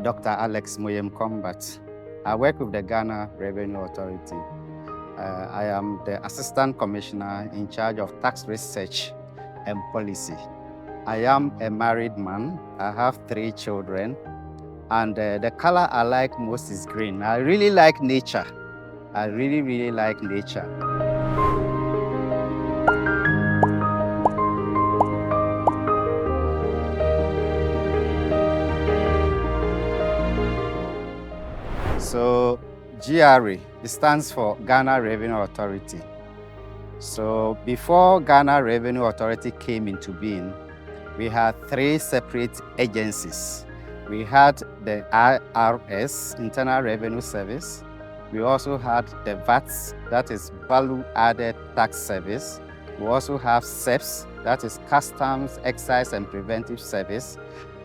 Dr. Alex Moyem Kombat. I work with the Ghana Revenue Authority. I am the Assistant Commissioner in charge of tax research and policy. I am a married man. I have 3 children. And the color I like most is green. I really like nature. I really like nature. So GRA, it stands for Ghana Revenue Authority. So before Ghana Revenue Authority came into being, we had 3 separate agencies. We had the IRS, Internal Revenue Service. We also had the VAT, that is Value Added Tax Service. We also have SEPS, that is Customs, Excise and Preventive Service.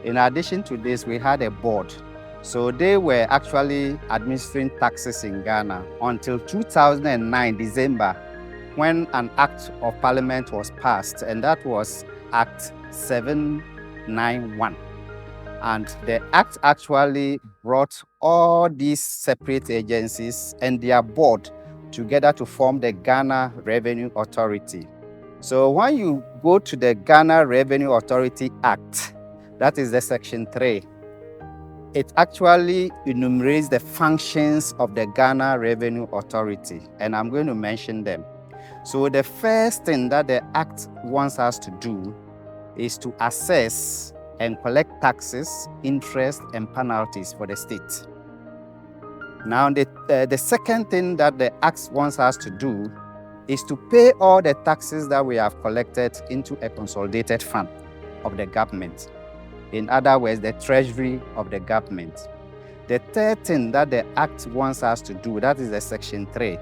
In addition to this, we had a board. So they were actually administering taxes in Ghana until 2009, December, when an Act of Parliament was passed, and that was Act 791. And the Act actually brought all these separate agencies and their board together to form the Ghana Revenue Authority. So when you go to the Ghana Revenue Authority Act, that is the Section 3, it actually enumerates the functions of the Ghana Revenue Authority, and I'm going to mention them. So the first thing that the Act wants us to do is to assess and collect taxes, interest, and penalties for the state. Now, the second thing that the Act wants us to do is to pay all the taxes that we have collected into a consolidated fund of the government. In other words, the treasury of the government. The third thing that the Act wants us to do, that is the Section 3,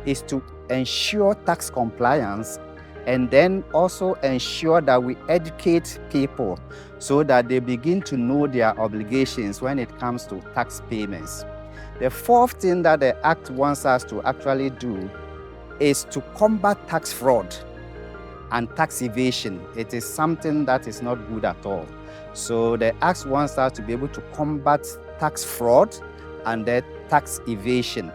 is to ensure tax compliance and then also ensure that we educate people so that they begin to know their obligations when it comes to tax payments. The fourth thing that the Act wants us to actually do is to combat tax fraud and tax evasion. It is something that is not good at all. So the Act wants us to be able to combat tax fraud and the tax evasion.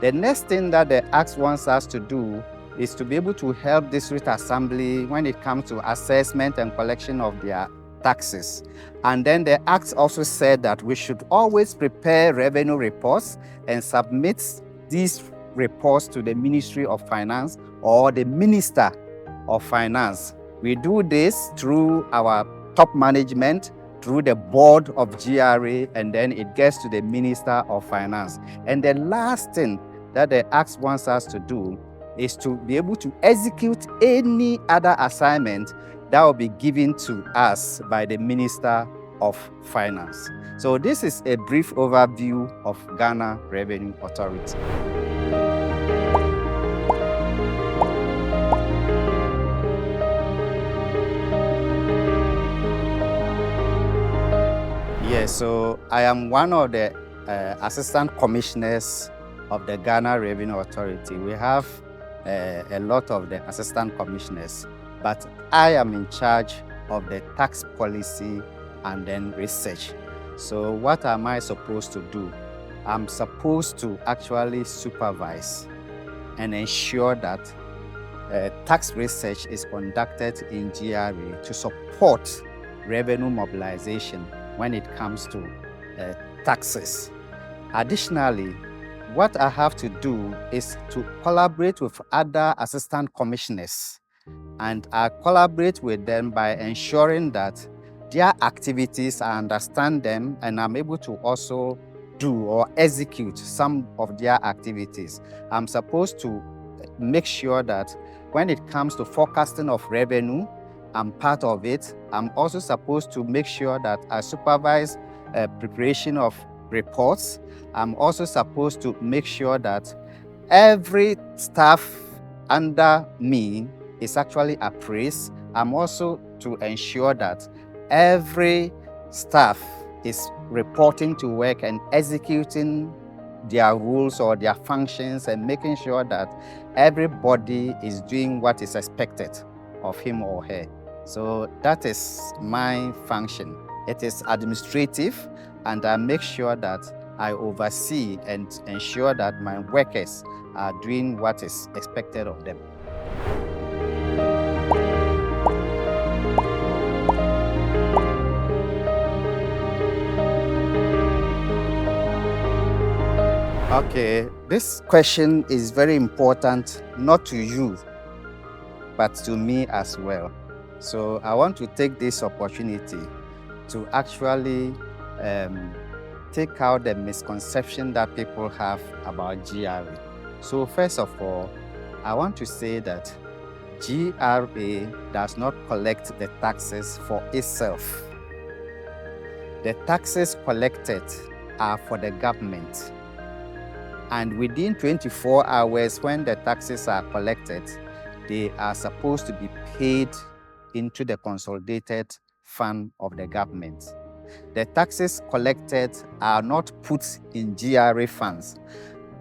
The next thing that the Act wants us to do is to be able to help district assembly when it comes to assessment and collection of their taxes. And then the Act also said that we should always prepare revenue reports and submit these reports to the Ministry of Finance or the Minister of Finance. We do this through our top management, through the board of GRA, and then it gets to the Minister of Finance. And the last thing that the Act wants us to do is to be able to execute any other assignment that will be given to us by the Minister of Finance. So this is a brief overview of Ghana Revenue Authority. Yes, so I am one of the assistant commissioners of the Ghana Revenue Authority. We have a lot of the assistant commissioners, but I am in charge of the tax policy and then research. So what am I supposed to do? I'm supposed to actually supervise and ensure that tax research is conducted in GRA to support revenue mobilization when it comes to taxes. Additionally, what I have to do is to collaborate with other assistant commissioners, and I collaborate with them by ensuring that their activities, I understand them, and I'm able to also do or execute some of their activities. I'm supposed to make sure that when it comes to forecasting of revenue, I'm part of it. I'm also supposed to make sure that I supervise preparation of reports. I'm also supposed to make sure that every staff under me is actually appraised. I'm also to ensure that every staff is reporting to work and executing their rules or their functions and making sure that everybody is doing what is expected of him or her. So that is my function. It is administrative. and I make sure that I oversee and ensure that my workers are doing what is expected of them. Okay, this question is very important, not to you, but to me as well. So I want to take this opportunity to actually take out the misconception that people have about GRA. So first of all, I want to say that GRA does not collect the taxes for itself. The taxes collected are for the government. And within 24 hours, when the taxes are collected, they are supposed to be paid into the consolidated fund of the government. The taxes collected are not put in GRA funds.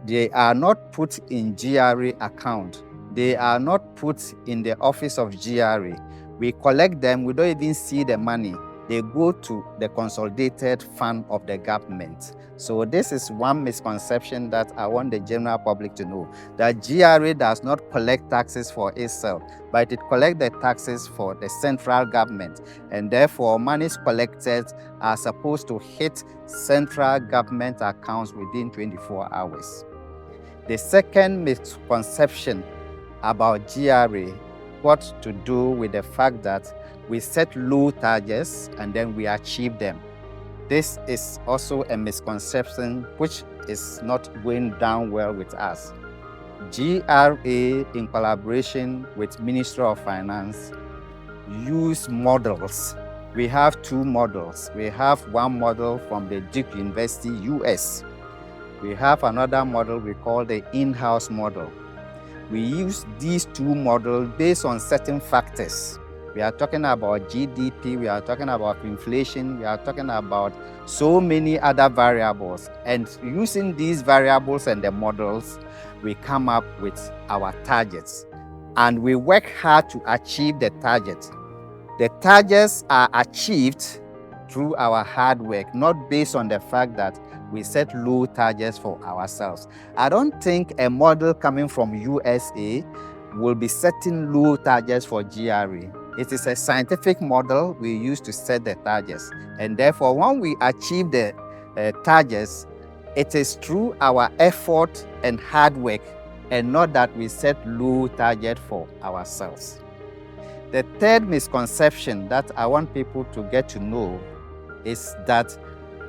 They are not put in GRA account. They are not put in the office of GRA. We collect them, we don't even see the money. They go to the consolidated fund of the government. So this is one misconception that I want the general public to know, that GRA does not collect taxes for itself, but it collects the taxes for the central government, and therefore monies collected are supposed to hit central government accounts within 24 hours. The second misconception about GRA got to do with the fact that we set low targets and then we achieve them. This is also a misconception which is not going down well with us. GRA, in collaboration with Ministry of Finance, use models. We have two models. We have one model from the Duke University, US. We have another model we call the in-house model. We use these two models based on certain factors. We are talking about GDP, we are talking about inflation, we are talking about so many other variables. And using these variables and the models, we come up with our targets. And we work hard to achieve the targets. The targets are achieved through our hard work, not based on the fact that we set low targets for ourselves. I don't think a model coming from USA will be setting low targets for GRA. It is a scientific model we use to set the targets. And therefore, when we achieve the targets, it is through our effort and hard work, and not that we set low target for ourselves. The third misconception that I want people to get to know is that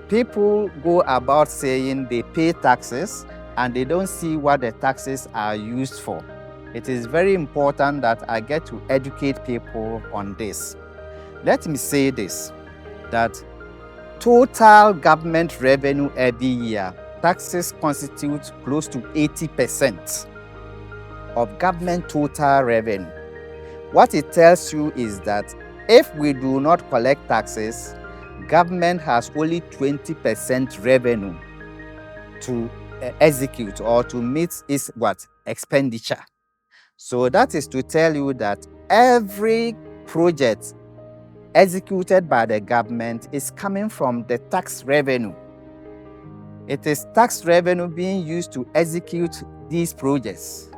people go about saying they pay taxes and they don't see what the taxes are used for. It is very important that I get to educate people on this. Let me say this, that total government revenue every year, taxes constitute close to 80% of government total revenue. What it tells you is that if we do not collect taxes, government has only 20% revenue to execute or to meet its expenditure. So that is to tell you that every project executed by the government is coming from the tax revenue. It is tax revenue being used to execute these projects.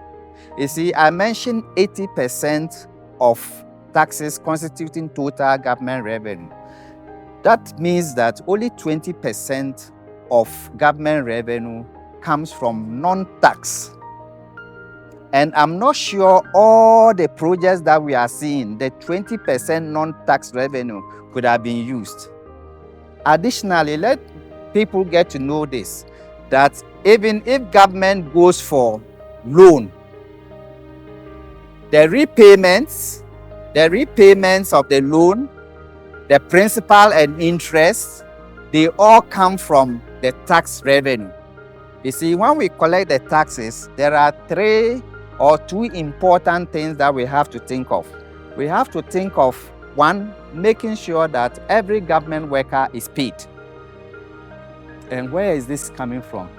You see, I mentioned 80% of taxes constituting total government revenue. That means that only 20% of government revenue comes from non-tax. And I'm not sure all the projects that we are seeing, the 20% non-tax revenue could have been used. Additionally, let people get to know this, that even if government goes for loan, the repayments of the loan, the principal and interest, they all come from the tax revenue. You see, when we collect the taxes, there are two important things that we have to think of. We have to think of, one, making sure that every government worker is paid. And where is this coming from?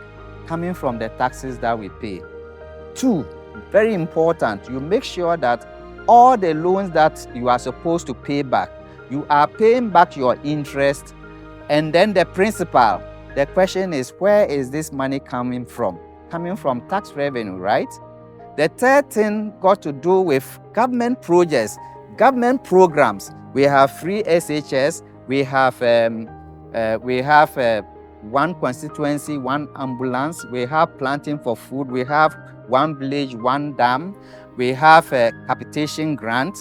Coming from the taxes that we pay. Two, very important, you make sure that all the loans that you are supposed to pay back, you are paying back your interest And then the principal. The question is, where is this money coming from? Coming from tax revenue, right? The third thing got to do with government projects, government programs. We have free SHS, we have one constituency, one ambulance, we have planting for food, we have one village, one dam, we have a capitation grant.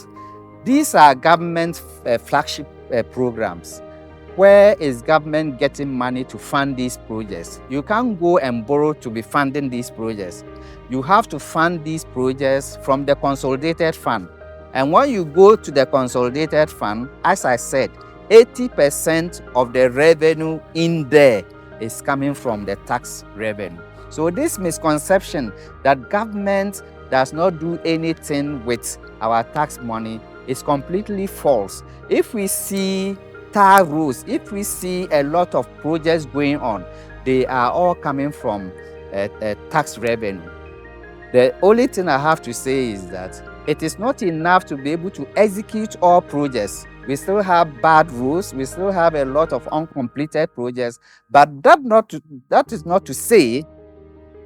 These are government flagship programs. Where is government getting money to fund these projects? You can't go and borrow to be funding these projects. You have to fund these projects from the consolidated fund. And when you go to the consolidated fund, as I said, 80% of the revenue in there is coming from the tax revenue. So this misconception that government does not do anything with our tax money is completely false. If we see tar roads, if we see a lot of projects going on, they are all coming from tax revenue. The only thing I have to say is that it is not enough to be able to execute all projects. We still have bad roads, we still have a lot of uncompleted projects, but that is not to say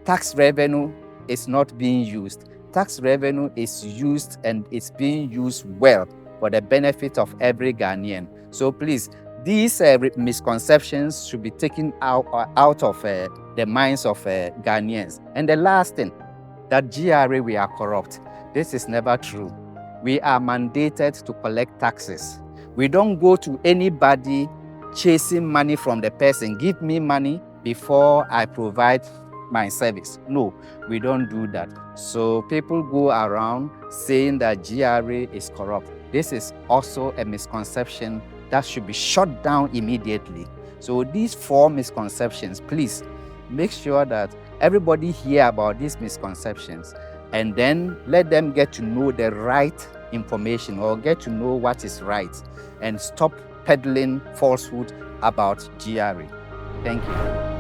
tax revenue is not being used. Tax revenue is used, and it's being used well for the benefit of every Ghanaian. So please, these misconceptions should be taken out of the minds of Ghanaians. And the last thing, that GRA, we are corrupt. This is never true. We are mandated to collect taxes. We don't go to anybody chasing money from the person. Give me money before I provide my service. No, we don't do that. So people go around saying that GRA is corrupt. This is also a misconception that should be shut down immediately. So these 4 misconceptions, please make sure that everybody hear about these misconceptions, and then let them get to know the right information, or get to know what is right, and stop peddling falsehood about GRA. Thank you.